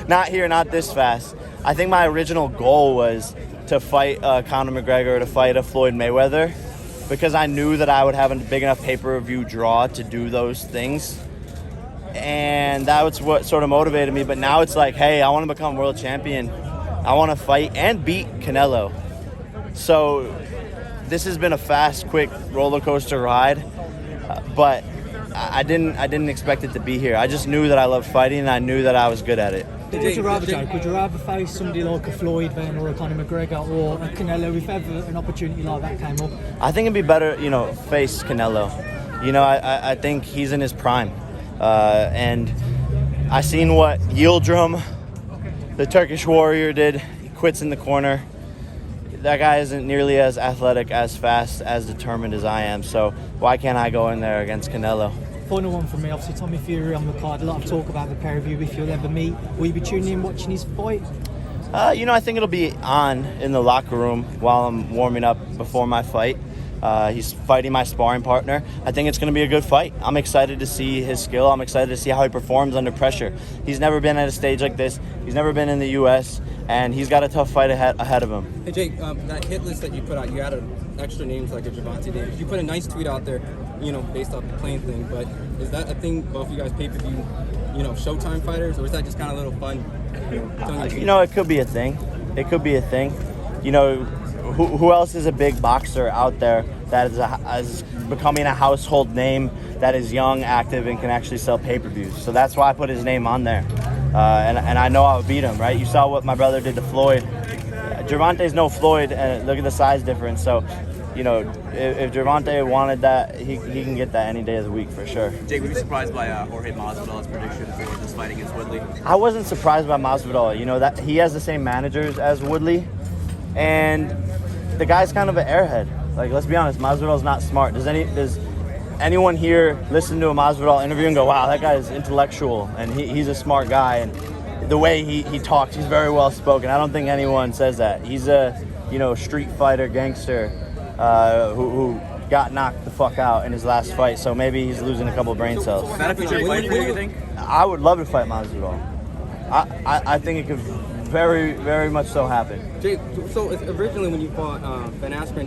Not here, not this fast. I think my original goal was to fight Conor McGregor or to fight a Floyd Mayweather because I knew that I would have a big enough pay-per-view draw to do those things. And that was what sort of motivated me. But now it's like, hey, I want to become world champion. I want to fight and beat Canelo. So this has been a fast, quick roller coaster ride. But I didn't expect it to be here. I just knew that I loved fighting and I knew that I was good at it. Would you rather, Jake? Would you rather face somebody like a Floyd then, or a Conor McGregor, or a Canelo if ever an opportunity like that came up? I think it'd be better, face Canelo. I think he's in his prime. And I seen what Yildirim, the Turkish warrior, did. He quits in the corner. That guy isn't nearly as athletic, as fast, as determined as I am. So why can't I go in there against Canelo? Final one from me. Obviously, Tommy Fury on the card. A lot of talk about the pay-per-view. If you'll ever meet, will you be tuning in watching his fight? I think it'll be on in the locker room while I'm warming up before my fight. He's fighting my sparring partner. I think it's going to be a good fight. I'm excited to see his skill. I'm excited to see how he performs under pressure. He's never been at a stage like this. He's never been in the U.S., and he's got a tough fight ahead of him. Hey, Jake, that hit list that you put out, you added extra names like a Gervonta Davis. You put a nice tweet out there, based off the playing thing, but is that a thing both you guys pay-per-view, Showtime fighters, or is that just kind of a little fun? It could be a thing. It could be a thing. Who else is a big boxer out there that is becoming a household name, that is young, active, and can actually sell pay-per-views? So that's why I put his name on there. And I know I'll beat him, right? You saw what my brother did to Floyd. Gervonta's no Floyd, and look at the size difference. So, if Gervonta wanted that, he can get that any day of the week for sure. Jake, were you surprised by Jorge Masvidal's prediction for this fight against Woodley? I wasn't surprised by Masvidal. That he has the same managers as Woodley, and the guy's kind of an airhead. Like, let's be honest, Masvidal's not smart. Does anyone here listen to a Masvidal interview and go, wow, that guy is intellectual and he's a smart guy, and the way he talks, he's very well spoken. I don't think anyone says that. He's a street fighter gangster who got knocked the fuck out in his last fight, so maybe he's losing a couple brain cells. Is that a future fight for you, you think? I would love to fight Masvidal. I think it could very, very much so happen. Jake, so originally when you fought Ben Askren,